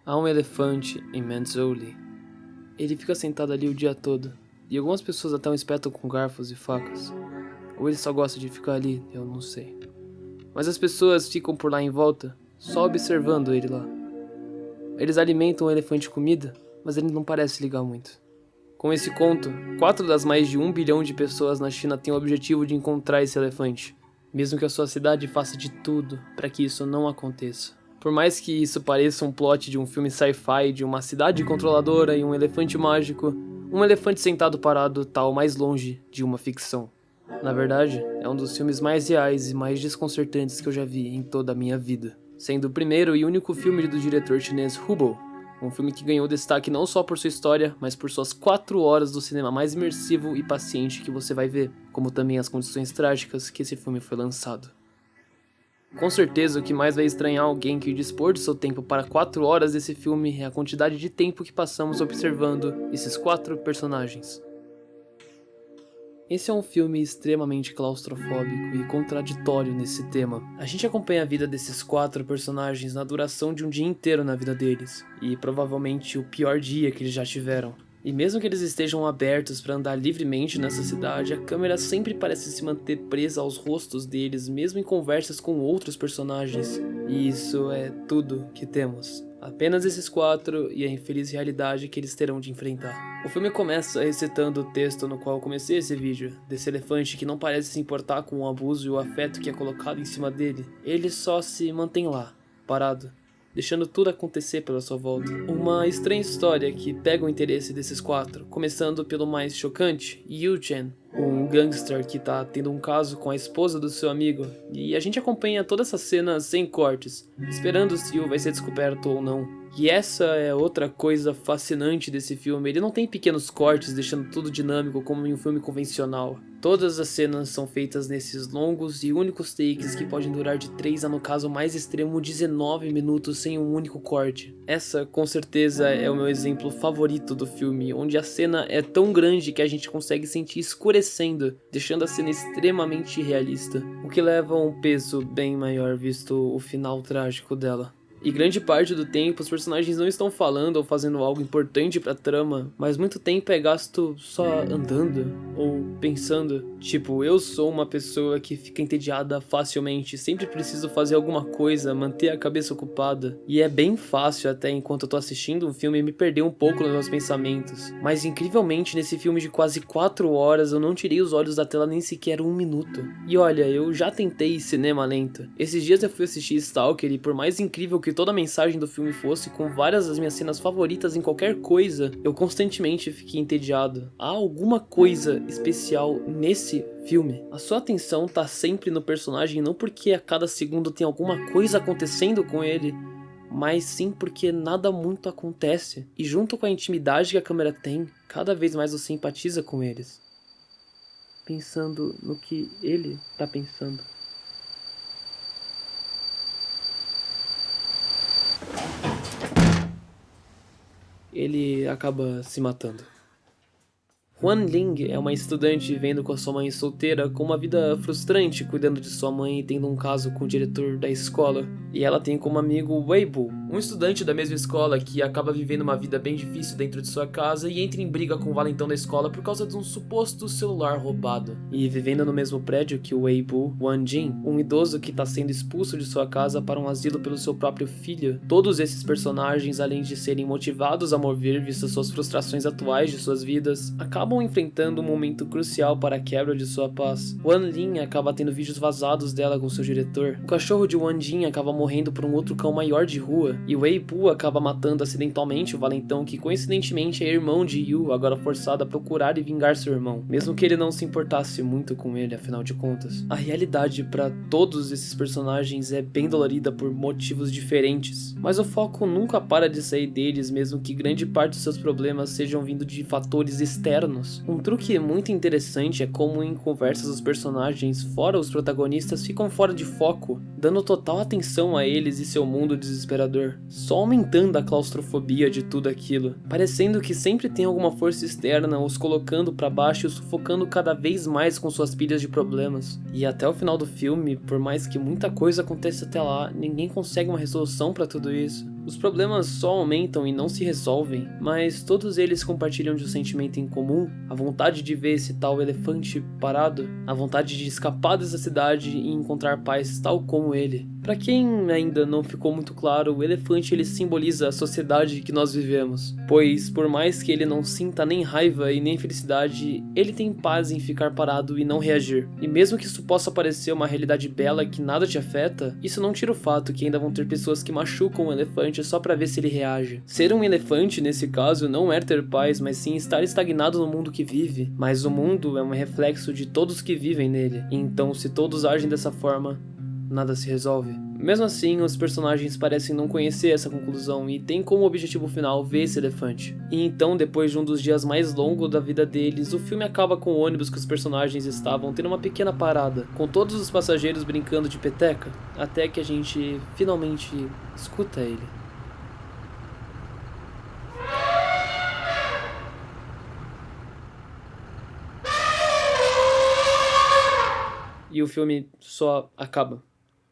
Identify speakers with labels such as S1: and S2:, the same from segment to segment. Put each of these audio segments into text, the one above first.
S1: Há um elefante em Manzoli. Ele fica sentado ali o dia todo, e algumas pessoas até o espetam com garfos e facas. Ou ele só gosta de ficar ali, eu não sei. Mas as pessoas ficam por lá em volta, só observando ele lá. Eles alimentam o elefante comida, mas ele não parece ligar muito. Com esse conto, 4 das mais de 1 bilhão de pessoas na China têm o objetivo de encontrar esse elefante, mesmo que a sua cidade faça de tudo para que isso não aconteça. Por mais que isso pareça um plot de um filme sci-fi de uma cidade controladora e um elefante mágico, um elefante sentado parado tá o mais longe de uma ficção. Na verdade, é um dos filmes mais reais e mais desconcertantes que eu já vi em toda a minha vida, sendo o primeiro e único filme do diretor chinês Hu Bo, um filme que ganhou destaque não só por sua história, mas por suas 4 horas do cinema mais imersivo e paciente que você vai ver, como também as condições trágicas que esse filme foi lançado. Com certeza, o que mais vai estranhar alguém que dispor de seu tempo para 4 horas desse filme é a quantidade de tempo que passamos observando esses 4 personagens. Esse é um filme extremamente claustrofóbico e contraditório nesse tema. A gente acompanha a vida desses 4 personagens na duração de um dia inteiro na vida deles, e provavelmente o pior dia que eles já tiveram. E mesmo que eles estejam abertos para andar livremente nessa cidade, a câmera sempre parece se manter presa aos rostos deles, mesmo em conversas com outros personagens. E isso é tudo que temos. Apenas esses 4 e a infeliz realidade que eles terão de enfrentar. O filme começa recitando o texto no qual eu comecei esse vídeo, desse elefante que não parece se importar com o abuso e o afeto que é colocado em cima dele. Ele só se mantém lá, parado, deixando tudo acontecer pela sua volta. Uma estranha história que pega o interesse desses 4, começando pelo mais chocante, Yu Chen, um gangster que tá tendo um caso com a esposa do seu amigo, e a gente acompanha toda essa cena sem cortes, esperando se Yu vai ser descoberto ou não. E essa é outra coisa fascinante desse filme, ele não tem pequenos cortes deixando tudo dinâmico como em um filme convencional. Todas as cenas são feitas nesses longos e únicos takes que podem durar de 3 a, no caso mais extremo, 19 minutos sem um único corte. Essa, com certeza, é o meu exemplo favorito do filme, onde a cena é tão grande que a gente consegue sentir escurecendo, deixando a cena extremamente realista, o que leva a um peso bem maior visto o final trágico dela. E grande parte do tempo os personagens não estão falando ou fazendo algo importante pra trama, mas muito tempo é gasto só andando ou pensando. Tipo, eu sou uma pessoa que fica entediada facilmente, sempre preciso fazer alguma coisa, manter a cabeça ocupada. E é bem fácil até enquanto eu tô assistindo um filme me perder um pouco nos meus pensamentos. Mas incrivelmente nesse filme de quase 4 horas eu não tirei os olhos da tela nem sequer 1 minuto. E olha, eu já tentei cinema lento. Esses dias eu fui assistir Stalker e por mais incrível que toda a mensagem do filme fosse, com várias das minhas cenas favoritas em qualquer coisa, eu constantemente fiquei entediado. Há alguma coisa especial nesse filme. A sua atenção tá sempre no personagem, não porque a cada segundo tem alguma coisa acontecendo com ele, mas sim porque nada muito acontece. E junto com a intimidade que a câmera tem, cada vez mais você empatiza com eles, pensando no que ele tá pensando. Ele acaba se matando. Huan Ling é uma estudante vivendo com a sua mãe solteira com uma vida frustrante, cuidando de sua mãe e tendo um caso com o diretor da escola. E ela tem como amigo Weibo, um estudante da mesma escola que acaba vivendo uma vida bem difícil dentro de sua casa e entra em briga com o valentão da escola por causa de um suposto celular roubado. E vivendo no mesmo prédio que o Weibo, Wan Jin, um idoso que está sendo expulso de sua casa para um asilo pelo seu próprio filho. Todos esses personagens, além de serem motivados a mover vistas suas frustrações atuais de suas vidas, acabam enfrentando um momento crucial para a quebra de sua paz. Wan Lin acaba tendo vídeos vazados dela com seu diretor. O cachorro de Wan Jin acaba morrendo por um outro cão maior de rua. E Wei Bu acaba matando acidentalmente o valentão que coincidentemente é irmão de Yu, agora forçado a procurar e vingar seu irmão, mesmo que ele não se importasse muito com ele, afinal de contas. A realidade para todos esses personagens é bem dolorida por motivos diferentes, mas o foco nunca para de sair deles, mesmo que grande parte dos seus problemas sejam vindo de fatores externos. Um truque muito interessante é como em conversas os personagens, fora os protagonistas, ficam fora de foco, dando total atenção a eles e seu mundo desesperador, só aumentando a claustrofobia de tudo aquilo, parecendo que sempre tem alguma força externa os colocando pra baixo e os sufocando cada vez mais com suas pilhas de problemas. E até o final do filme, por mais que muita coisa aconteça até lá, ninguém consegue uma resolução pra tudo isso. Os problemas só aumentam e não se resolvem, mas todos eles compartilham de um sentimento em comum, a vontade de ver esse tal elefante parado, a vontade de escapar dessa cidade e encontrar paz tal como ele. Para quem ainda não ficou muito claro, o elefante ele simboliza a sociedade que nós vivemos, pois por mais que ele não sinta nem raiva e nem felicidade, ele tem paz em ficar parado e não reagir. E mesmo que isso possa parecer uma realidade bela que nada te afeta, isso não tira o fato que ainda vão ter pessoas que machucam o elefante só pra ver se ele reage. Ser um elefante, nesse caso, não é ter paz, mas sim estar estagnado no mundo que vive. Mas o mundo é um reflexo de todos que vivem nele. Então, se todos agem dessa forma, nada se resolve. Mesmo assim, os personagens parecem não conhecer essa conclusão e têm como objetivo final ver esse elefante. E então, depois de um dos dias mais longos da vida deles, o filme acaba com o ônibus que os personagens estavam tendo uma pequena parada, com todos os passageiros brincando de peteca, até que a gente finalmente escuta ele. E o filme só acaba.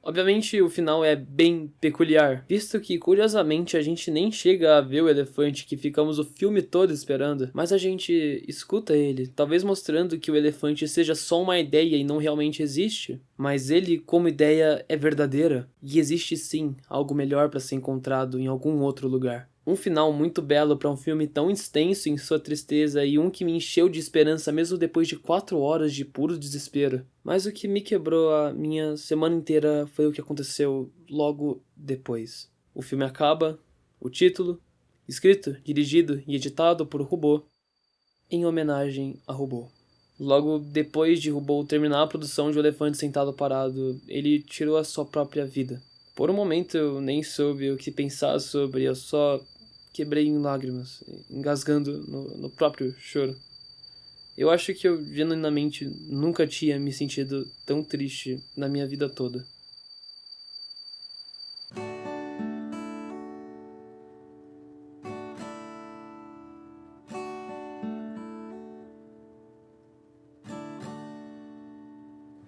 S1: Obviamente o final é bem peculiar, visto que curiosamente a gente nem chega a ver o elefante que ficamos o filme todo esperando, mas a gente escuta ele, talvez mostrando que o elefante seja só uma ideia e não realmente existe, mas ele como ideia é verdadeira, e existe sim algo melhor para ser encontrado em algum outro lugar. Um final muito belo para um filme tão extenso em sua tristeza e um que me encheu de esperança mesmo depois de 4 horas de puro desespero. Mas o que me quebrou a minha semana inteira foi o que aconteceu logo depois. O filme acaba, o título, escrito, dirigido e editado por Robô, em homenagem a Robô. Logo depois de Robô terminar a produção de O Elefante Sentado Parado, ele tirou a sua própria vida. Por um momento eu nem soube o que pensar sobre, eu só quebrei em lágrimas, engasgando no próprio choro. Eu acho que eu genuinamente nunca tinha me sentido tão triste na minha vida toda.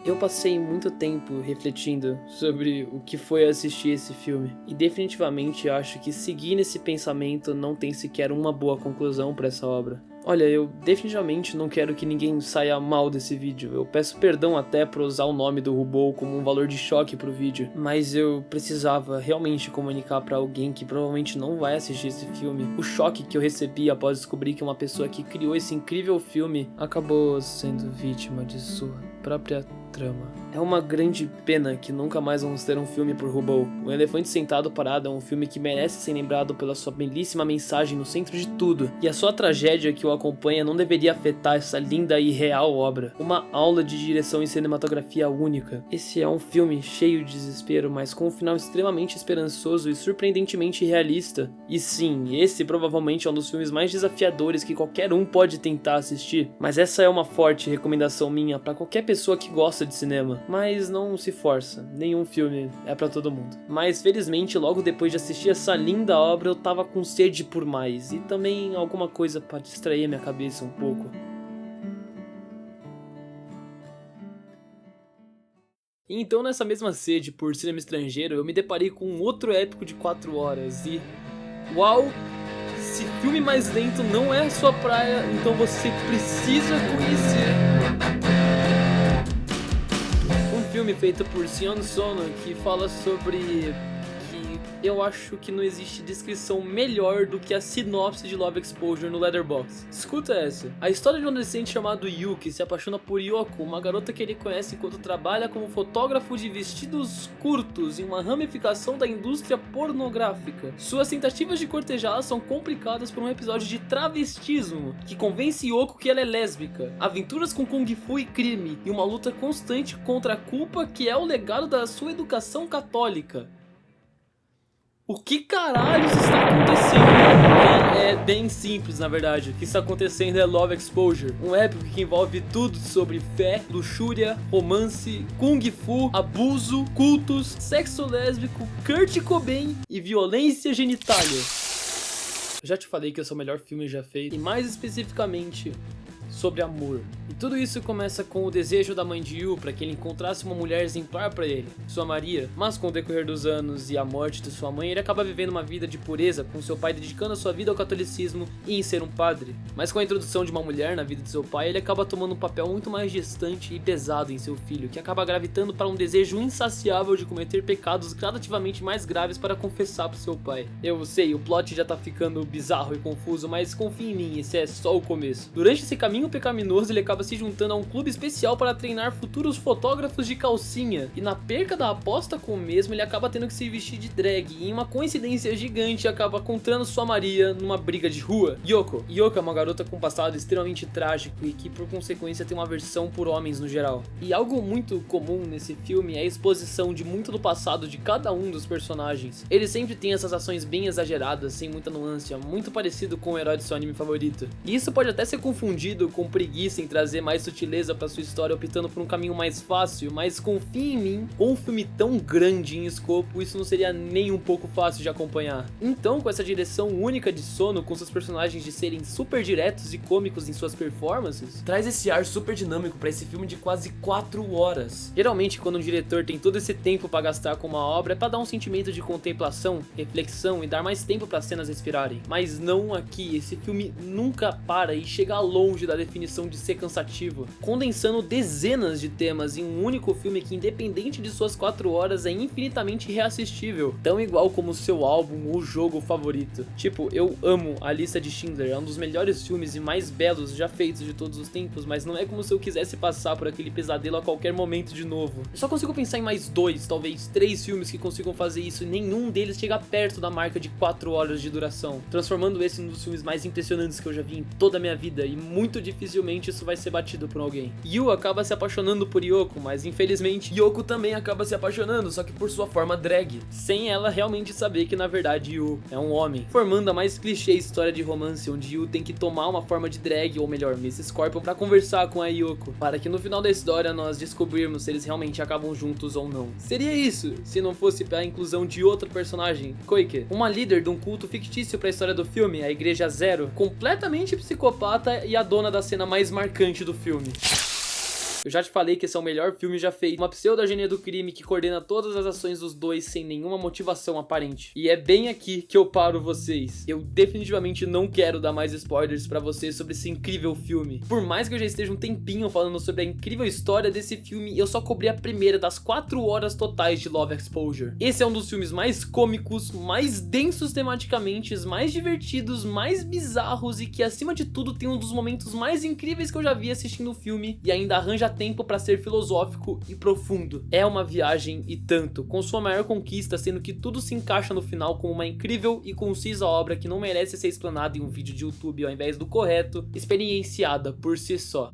S1: Eu passei muito tempo refletindo sobre o que foi assistir esse filme, e definitivamente acho que seguir nesse pensamento não tem sequer uma boa conclusão para essa obra. Olha, eu definitivamente não quero que ninguém saia mal desse vídeo, eu peço perdão até por usar o nome do Robô como um valor de choque pro vídeo, mas eu precisava realmente comunicar pra alguém que provavelmente não vai assistir esse filme o choque que eu recebi após descobrir que uma pessoa que criou esse incrível filme acabou sendo vítima de sua própria trama. É uma grande pena que nunca mais vamos ter um filme por Robô. O Elefante Sentado Parado é um filme que merece ser lembrado pela sua belíssima mensagem no centro de tudo, e a sua tragédia que o acompanha não deveria afetar essa linda e real obra. Uma aula de direção e cinematografia única. Esse é um filme cheio de desespero, mas com um final extremamente esperançoso e surpreendentemente realista. E sim, esse provavelmente é um dos filmes mais desafiadores que qualquer um pode tentar assistir, mas essa é uma forte recomendação minha para qualquer pessoa que gosta de cinema. Mas não se força, nenhum filme é pra todo mundo. Mas felizmente logo depois de assistir essa linda obra eu tava com sede por mais, e também alguma coisa pra distrair minha cabeça um pouco. E então nessa mesma sede por cinema estrangeiro eu me deparei com um outro épico de 4 horas e... uau! Se filme mais lento não é a sua praia, então você precisa conhecer... filme feito por Sion Sono que fala sobre que eu acho que não existe descrição melhor do que a sinopse de Love Exposure no Letterboxd. Escuta essa. A história de um adolescente chamado Yu que se apaixona por Yoko, uma garota que ele conhece enquanto trabalha como fotógrafo de vestidos curtos em uma ramificação da indústria pornográfica. Suas tentativas de cortejá-la são complicadas por um episódio de travestismo que convence Yoko que ela é lésbica, aventuras com Kung Fu e crime, e uma luta constante contra a culpa que é o legado da sua educação católica. O que caralhos está acontecendo? É bem simples, na verdade. O que está acontecendo é Love Exposure, um épico que envolve tudo sobre fé, luxúria, romance, kung fu, abuso, cultos, sexo lésbico, Kurt Cobain e violência genitália. Eu já te falei que esse é o melhor filme já feito, e mais especificamente sobre amor. E tudo isso começa com o desejo da mãe de Yu para que ele encontrasse uma mulher exemplar para ele, sua Maria, mas com o decorrer dos anos e a morte de sua mãe, ele acaba vivendo uma vida de pureza, com seu pai dedicando a sua vida ao catolicismo e em ser um padre. Mas com a introdução de uma mulher na vida de seu pai, ele acaba tomando um papel muito mais distante e pesado em seu filho, que acaba gravitando para um desejo insaciável de cometer pecados gradativamente mais graves para confessar pro seu pai. Eu sei, o plot já tá ficando bizarro e confuso, mas confia em mim, esse é só o começo. Durante esse caminho pecaminoso, ele acaba se juntando a um clube especial para treinar futuros fotógrafos de calcinha, e na perca da aposta com o mesmo, ele acaba tendo que se vestir de drag, e em uma coincidência gigante, acaba encontrando sua Maria numa briga de rua. Yoko é uma garota com um passado extremamente trágico e que por consequência tem uma aversão por homens no geral. E algo muito comum nesse filme é a exposição de muito do passado de cada um dos personagens. Ele sempre tem essas ações bem exageradas, sem muita nuance, muito parecido com o herói de seu anime favorito. E isso pode até ser confundido com preguiça em trazer mais sutileza para sua história, optando por um caminho mais fácil, mas confia em mim, com um filme tão grande em escopo, isso não seria nem um pouco fácil de acompanhar. Então, com essa direção única de Sono, com seus personagens de serem super diretos e cômicos em suas performances, traz esse ar super dinâmico para esse filme de quase 4 horas. Geralmente, quando um diretor tem todo esse tempo para gastar com uma obra, é para dar um sentimento de contemplação, reflexão e dar mais tempo para as cenas respirarem. Mas não aqui, esse filme nunca para e chega longe da definição de ser cansativo, condensando dezenas de temas em um único filme que, independente de suas 4 horas, é infinitamente reassistível, tão igual como seu álbum ou jogo favorito. Tipo, eu amo A Lista de Schindler, é um dos melhores filmes e mais belos já feitos de todos os tempos, mas não é como se eu quisesse passar por aquele pesadelo a qualquer momento de novo. Eu só consigo pensar em mais 2, talvez 3 filmes que consigam fazer isso, e nenhum deles chega perto da marca de 4 horas de duração, transformando esse num dos filmes mais impressionantes que eu já vi em toda a minha vida, e muito dificilmente isso vai ser batido por alguém. Yu acaba se apaixonando por Yoko, mas infelizmente Yoko também acaba se apaixonando, só que por sua forma drag, sem ela realmente saber que na verdade Yu é um homem, formando a mais clichê história de romance, onde Yu tem que tomar uma forma de drag, ou melhor, Miss Scorpion, pra conversar com a Yoko, para que no final da história nós descobrirmos se eles realmente acabam juntos ou não. Seria isso, se não fosse pela inclusão de outro personagem, Koike, uma líder de um culto fictício pra história do filme, a Igreja Zero, completamente psicopata e a dona da cena mais marcante do filme. Eu já te falei que esse é o melhor filme já feito, uma pseudogenia do crime que coordena todas as ações dos dois sem nenhuma motivação aparente. E é bem aqui que eu paro vocês. Eu definitivamente não quero dar mais spoilers pra vocês sobre esse incrível filme. Por mais que eu já esteja um tempinho falando sobre a incrível história desse filme, eu só cobri a primeira das 4 horas totais de Love Exposure. Esse é um dos filmes mais cômicos, mais densos tematicamente, mais divertidos, mais bizarros e que acima de tudo tem um dos momentos mais incríveis que eu já vi assistindo o filme e ainda arranja tempo para ser filosófico e profundo. É uma viagem e tanto, com sua maior conquista sendo que tudo se encaixa no final como uma incrível e concisa obra que não merece ser explanada em um vídeo de YouTube ao invés do correto, experienciada por si só.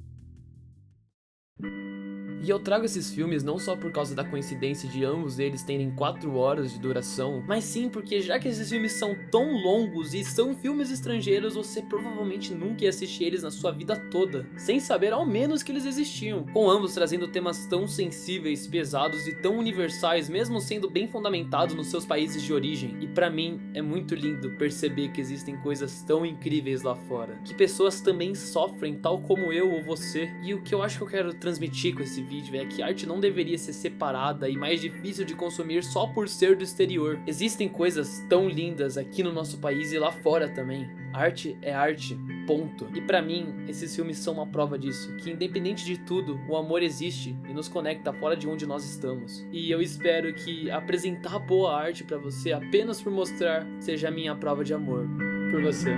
S1: E eu trago esses filmes não só por causa da coincidência de ambos eles terem 4 horas de duração, mas sim porque já que esses filmes são tão longos e são filmes estrangeiros, você provavelmente nunca ia assistir eles na sua vida toda, sem saber ao menos que eles existiam, com ambos trazendo temas tão sensíveis, pesados e tão universais, mesmo sendo bem fundamentados nos seus países de origem. E pra mim é muito lindo perceber que existem coisas tão incríveis lá fora, que pessoas também sofrem tal como eu ou você. E o que eu acho que eu quero transmitir com esse vídeo é que arte não deveria ser separada e mais difícil de consumir só por ser do exterior. Existem coisas tão lindas aqui no nosso país e lá fora também. Arte é arte, ponto. E pra mim, esses filmes são uma prova disso, que independente de tudo, o amor existe e nos conecta fora de onde nós estamos. E eu espero que apresentar boa arte pra você apenas por mostrar seja a minha prova de amor por você.